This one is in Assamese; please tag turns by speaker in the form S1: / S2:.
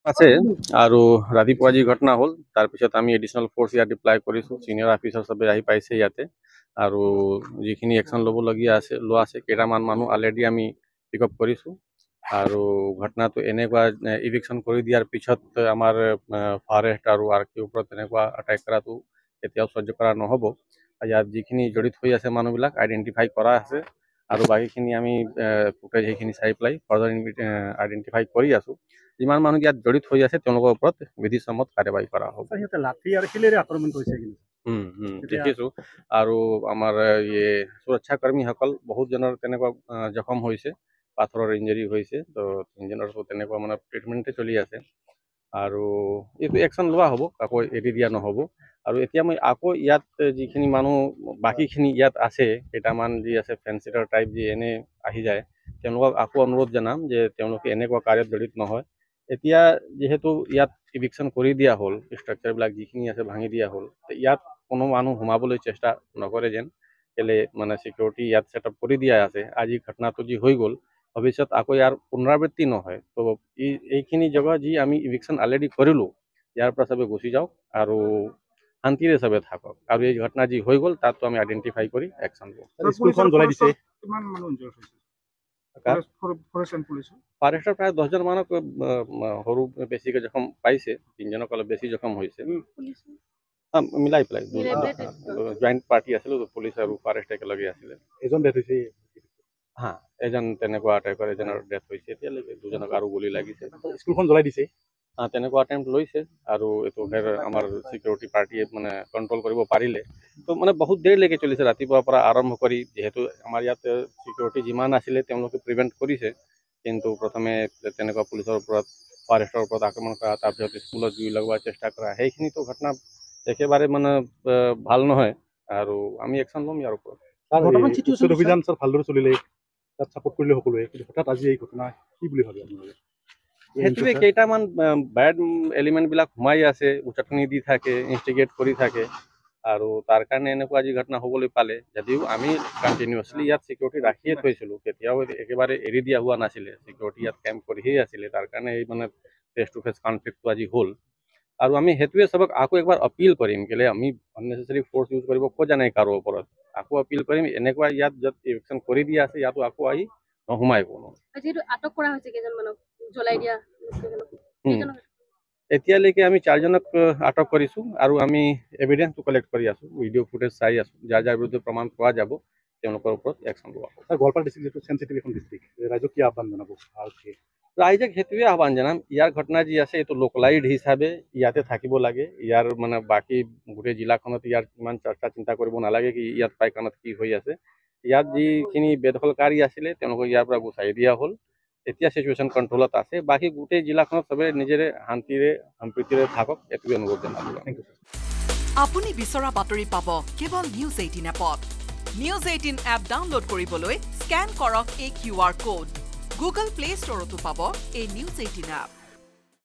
S1: আছে আৰু ৰাতিপুৱা যি ঘটনা হ'ল তাৰপিছত আমি এডিশ্যনেল ফ'ৰ্চ ইয়াত ডিপ্লাই কৰিছোঁ ছিনিয়ৰ অফিচাৰ চবে আহি পাইছে ইয়াতে আৰু যিখিনি একশ্যন ল'বলগীয়া আছে লোৱা আছে কেইটামান মানুহ অলৰেডি আমি পিক আপ কৰিছোঁ আৰু ঘটনাটো এনেকুৱা ইভিকশ্যন কৰি দিয়াৰ পিছত আমাৰ ফৰেষ্ট আৰু আৰক্ষীৰ ওপৰত তেনেকুৱা এটেক কৰাটো এতিয়াও সহ্য কৰা নহ'ব ইয়াত যিখিনি জড়িত হৈ আছে মানুহবিলাক আইডেণ্টিফাই কৰা আছে আৰু বাকীখিনি আমি ফুটেজ সেইখিনি চাই পেলাই ফাৰ্ডাৰ আইডেণ্টিফাই কৰি আছোঁ যিমান মানুহ ইয়াত জড়িত হৈ আছে তেওঁলোকৰ ওপৰত বিধিসম্মত কাৰ্যবাহী কৰা হ'ব
S2: লাঠি আৰু শিলেৰে আক্ৰমণ কৰিছে
S1: দেখিছোঁ আৰু আমাৰ সুৰক্ষাকৰ্মীসকল বহুতজনৰ তেনেকুৱা জখম হৈছে পাথৰৰ ইঞ্জুৰি হৈছে তো তিনিজনৰ তেনেকুৱা মানে ট্ৰিটমেণ্টে চলি আছে আৰু এইটো একশ্যন লোৱা হ'ব আকৌ এৰি দিয়া নহ'ব আৰু এতিয়া মই আকৌ ইয়াত যিখিনি মানুহ বাকীখিনি ইয়াত আছে কেইটামান যি আছে ফেঞ্চিটাৰ টাইপ যি এনে আহি যায় তেওঁলোকক আকৌ অনুৰোধ জনাম যে তেওঁলোকে এনেকুৱা কাৰ্যত জড়িত নহয় এতিয়া যিহেতু ইয়াত ইভিকশ্যন কৰি দিয়া হ'ল ষ্ট্ৰাকচাৰবিলাক যিখিনি আছে ভাঙি দিয়া হ'ল ইয়াত কোনো মানুহ সোমাবলৈ চেষ্টা নকৰে যেন কেলে মানে চিকিউৰিটি ইয়াত ছেটআপ কৰি দিয়া আছে আজি ঘটনাটো যি হৈ গ'ল ভৱিষ্যত আকৌ ইয়াৰ পুনৰাবৃত্তি নহয় তো এইখিনি জেগা যি আমি ইভিকশ্যন অলৰেডি কৰিলোঁ ইয়াৰ পৰা চবে গুচি যাওক আৰু শান্তিৰে চবে থাকক আৰু এই ঘটনা যি হৈ গ'ল তাতো আমি আইডেণ্টিফাই কৰি একশ্যন লওঁ
S2: স্কুলখন জ্বলাই দিছে
S1: ফৰেষ্টৰ প্ৰায় 10জন মানক সৰু বেছিকৈ জখম পাইছে 3জনক অলপ বেছি জখম হৈছে মিলাই পেলাই জইণ্ট পাৰ্টি আছিলে পুলিচ আৰু ফৰেষ্ট একেলগে আছিলে
S2: এজন ডেথ হৈছে
S1: এজন তেনেকুৱা আটাইকৰ এজনৰ ডেথ হৈছে এতিয়ালৈকে 2জনক আৰু গুলি লাগিছে
S2: স্কুলখন জ্বলাই দিছে
S1: তেনেকুৱা আটেম্প লৈছে আৰু এইটো আমাৰ চিকিউৰিটি পাৰ্টিয়ে মানে কণ্ট্ৰল কৰিব পাৰিলে তো মানে বহুত দেৰিলৈকে চলিছে ৰাতিপুৱাৰ পৰা আৰম্ভ কৰি যিহেতু আমাৰ ইয়াত চিকিউৰিটি যিমান আছিলে তেওঁলোকে প্ৰিভেণ্ট কৰিছে কিন্তু প্ৰথমে তেনেকুৱা পুলিচৰ ওপৰত ফৰেষ্টৰ ওপৰত আক্ৰমণ কৰা তাৰপিছত স্কুলত জুই লগোৱাৰ চেষ্টা কৰা সেইখিনিতো ঘটনা একেবাৰে মানে ভাল নহয় আৰু আমি একশ্যন ল'ম ইয়াৰ ওপৰত
S2: অভিযান ছাৰ ভালদৰে চলিলে তাত ছাপোৰ্ট কৰিলে সকলোৱে কিন্তু হঠাৎ আজি এই ঘটনা কি বুলি ভাবে আপোনালোকে
S1: সেইটোৱে কেইটামান বেড এলিমেণ্টবিলাক সোমাই আছে উচটনি দি থাকে ইনষ্টিগেট কৰি থাকে আৰু তাৰ কাৰণে এনেকুৱা আজি ঘটনা হ'বলৈ পালে যদিও আমি কণ্টিনিউৱাছলি ইয়াত চিকিউৰিটি ৰাখিয়ে থৈছিলোঁ কেতিয়াও একেবাৰে এৰি দিয়া হোৱা নাছিলে চিকিউৰিটি ইয়াত কেম্প কৰিহে আছিলে তাৰ কাৰণে এই মানে ফেচ টু ফেচ কনফ্লিক্টটো আজি হ'ল আৰু আমি সেইটোৱে চবক আকৌ একবাৰ আপিল কৰিম কেলে আমি আননেচেচাৰী ফ'ৰ্চ ইউজ কৰিব খোজা নাই কাৰো ওপৰত আকৌ আপিল কৰিম এনেকুৱা ইয়াত য'ত ইভিকশ্যন কৰি দিয়া আছে ইয়াতো আকৌ আহি নোসোমাই কোনো
S3: আটক কৰা হৈছে কেইজনমানক জ্বলাই দিয়া
S1: এতিয়ালৈকে আমি 4জনক আটক কৰিছোঁ আৰু আমি এভিডেন্সটো কালেক্ট কৰি আছোঁ ভিডিঅ' ফুটেজ চাই আছোঁ যাৰ যাৰ বিৰুদ্ধে প্ৰমাণ পোৱা যাব তেওঁলোকৰ ওপৰত একশ্যন লোৱা হ'ব
S2: গোৱালপাৰা ডিষ্ট্ৰিক্ট যিটো চেঞ্চিটিভ এখন ডিষ্ট্ৰিক্ট ৰাইজক কি আহ্বান জনাব
S1: ৰাইজক সেইটোৱে আহ্বান জনাম ইয়াৰ ঘটনা যি আছে এইটো লোকেলাইজড হিচাপে ইয়াতে থাকিব লাগে ইয়াৰ মানে বাকী গোটেই জিলাখনত ইয়াৰ ইমান চৰ্চা চিন্তা কৰিব নালাগে কি ইয়াত পাইকানত কি হৈ আছে ইয়াত যিখিনি বেদখলকাৰী আছিলে তেওঁলোকক ইয়াৰ পৰা গুচাই দিয়া হ'ল এতিয়া সিচুৱেশ্যন কণ্ট্ৰলত আছে বাকী গোটেই জিলাখনত চবে নিজেৰে শান্তিৰে সম্প্ৰীতিৰে থাকক এইটোৱে অনুৰোধ জনালোঁ
S4: আপুনি বিচৰা বাতৰি পাব কেৱল নিউজ 18 এপত নিউজ 18 এপ ডাউনলোড কৰিবলৈ স্কেন কৰক এই QR কোড গুগল প্লে ষ্টৰতো পাব এই নিউজ 18 এপ